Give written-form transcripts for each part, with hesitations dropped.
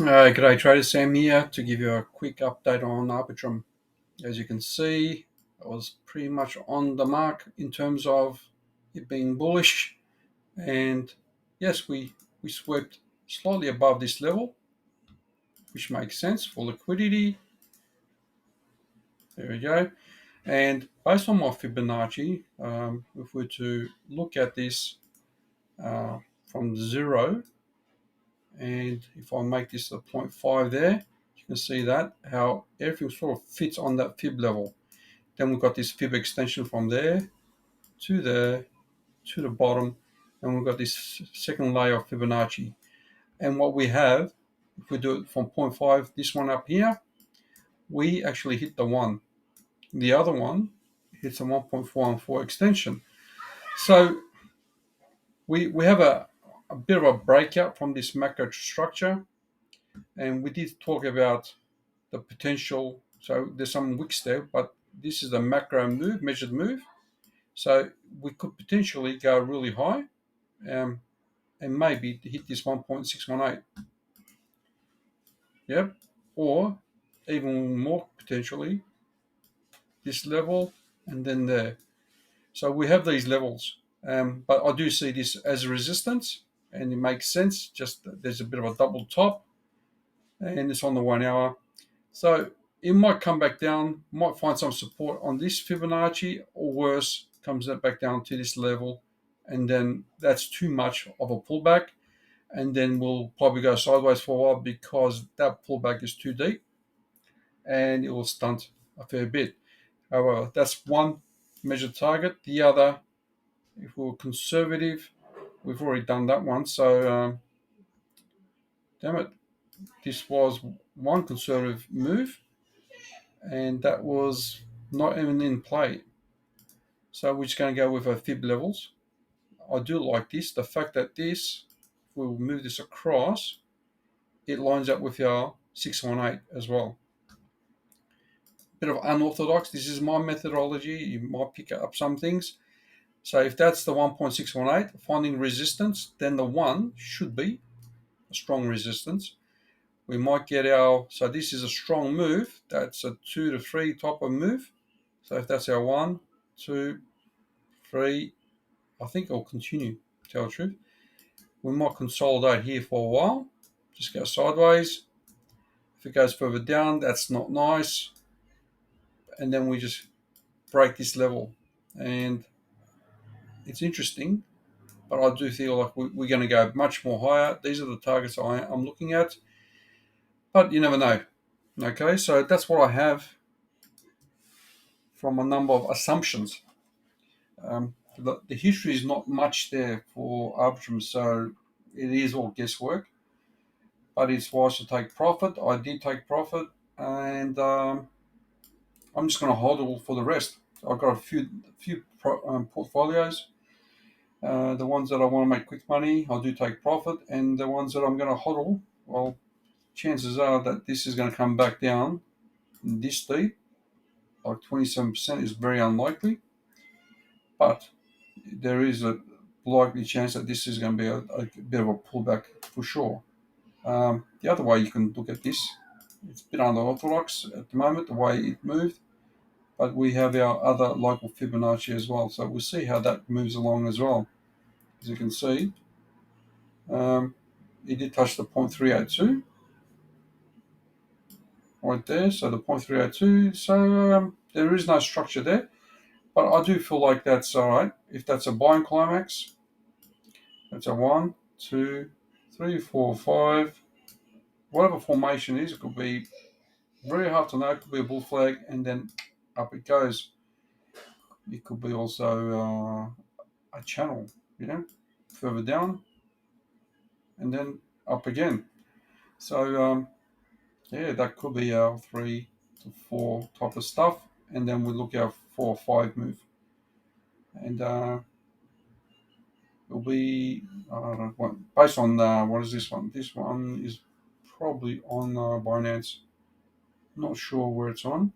G'day trader, Sam here to give you a quick update on Arbitrum. As you can see, it was pretty much on the mark in terms of it being bullish, and yes, we swept slightly above this level, which makes sense for liquidity. There we go. And based on my Fibonacci, if we were to look at this from zero, and if I make this a 0.5 there, you can see that how everything sort of fits on that fib level. Then we've got this fib extension from there to the bottom, and we've got this second layer of Fibonacci. And what we have, if we do it from 0.5, this one up here, we actually hit the one. The other one hits a 1.414 extension. So we have a bit of a breakout from this macro structure, and we did talk about the potential. So there's some wicks there, but this is the macro move, measured move. So we could potentially go really high, um, and maybe hit this 1.618. Yep. Or even more potentially this level and then there. So we have these levels, but I do see this as a resistance, and it makes sense. Just there's a bit of a double top, and it's on the 1 hour. So it might come back down, might find some support on this Fibonacci, or worse, comes back down to this level, and then that's too much of a pullback, and then we'll probably go sideways for a while because that pullback is too deep, and it will stunt a fair bit. However, that's one measured target. The other, if we were conservative, we've already done that one. So, damn it, this was one conservative move, and that was not even in play. So we're just going to go with our fib levels. I do like this. The fact that this, we'll move this across, it lines up with our 618 as well. Bit of unorthodox. This is my methodology. You might pick up some things. So if that's the 1.618, finding resistance, then the 1 should be a strong resistance. We might get so this is a strong move. That's a 2 to 3 type of move. So if that's our 1, 2, 3, I think it'll continue, to tell the truth. We might consolidate here for a while, just go sideways. If it goes further down, that's not nice. And then we just break this level. And it's interesting, but I do feel like we're going to go much more higher. These are the targets I'm looking at, but you never know. Okay, so that's what I have from a number of assumptions. The history is not much there for Arbitrum, so it is all guesswork. But it's wise to take profit. I did take profit, and I'm just going to hold for the rest. I've got a few portfolios. The ones that I want to make quick money, I do take profit, and the ones that I'm going to hodl, well, chances are that this is going to come back down this deep. Like 27% is very unlikely, but there is a likely chance that this is going to be a bit of a pullback for sure. The other way you can look at this, it's a bit unorthodox at the moment, the way it moved, but we have our other local Fibonacci as well. So we'll see how that moves along as well. As you can see, it did touch the 0.382 right there. So the 0.382, so there is no structure there, but I do feel like that's all right. If that's a buying climax, that's a 1, 2, 3, 4, 5, whatever formation is. It could be very hard to know. It could be a bull flag, and then up it goes. It could be also a channel, further down, and then up again. So yeah, that could be our 3 to 4 type of stuff, and then we look at 4 or 5 move, and it'll be based on what is this one? This one is probably on Binance. Not sure where it's on.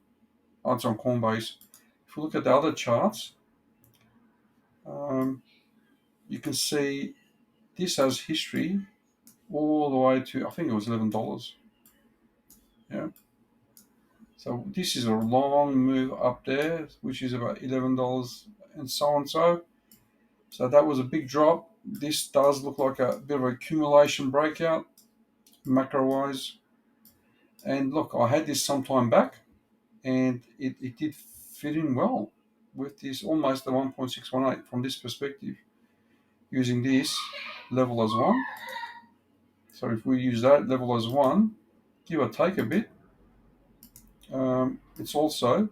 Oh, it's on Coinbase. If you look at the other charts, you can see this has history all the way to, I think it was $11. Yeah. So this is a long move up there, which is about $11 and so on. So that was a big drop. This does look like a bit of an accumulation breakout, macro wise. And look, I had this some time back, and it did fit in well with this almost the 1.618 from this perspective, using this level as one. So if we use that level as one, give or take a bit, it's also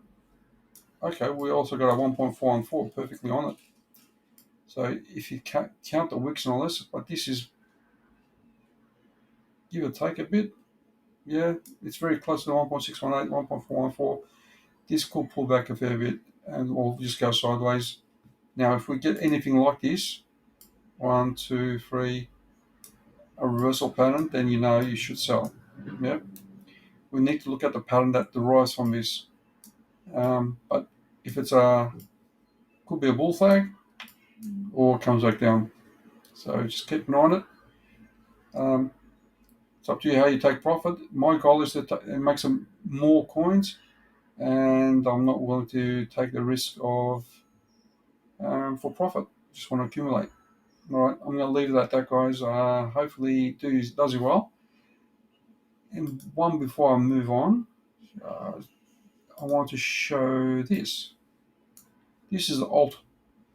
okay. We also got a 1.414 perfectly on it. So if you count the wicks and all this, but this is give or take a bit. Yeah, it's very close to the 1.618, 1.414. This could pull back a fair bit and or just go sideways. Now, if we get anything like this, one, two, three, a reversal pattern, then you know you should sell. Yeah, we need to look at the pattern that derives from this. But if it's could be a bull flag or it comes back down. So just keep an eye on it. Um, it's up to you how you take profit. My goal is to make some more coins, and I'm not willing to take the risk of for profit. Just want to accumulate. All right, I'm going to leave it at that, guys. Hopefully, it does you well. And one before I move on, uh, I want to show this. This is the alt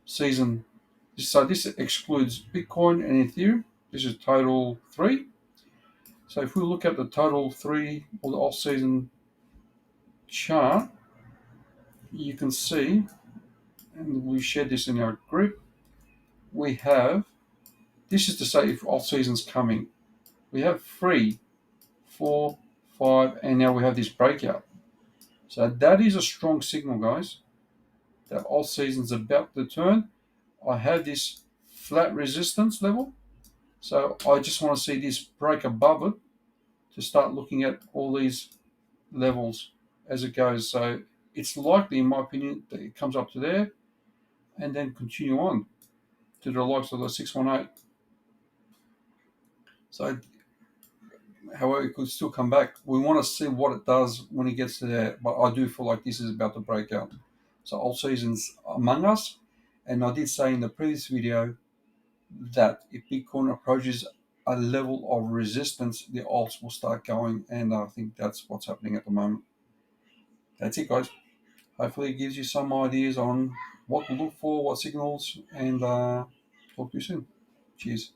season. So this excludes Bitcoin and Ethereum. This is total 3. So if we look at the total 3 or the alt season chart, you can see, and we shared this in our group, we have, this is to say if alt season's coming. We have 3, 4, 5, and now we have this breakout. So that is a strong signal, guys, that alt season's about to turn. I have this flat resistance level. So I just want to see this break above it to start looking at all these levels as it goes. So it's likely, in my opinion, that it comes up to there and then continue on to the likes of the 618. So, however, it could still come back. We want to see what it does when it gets to there, but I do feel like this is about to break out. So, all seasons among us. And I did say in the previous video that if Bitcoin approaches a level of resistance, the alts will start going. And I think that's what's happening at the moment. That's it, guys. Hopefully, it gives you some ideas on what to look for, what signals, and talk to you soon. Cheers.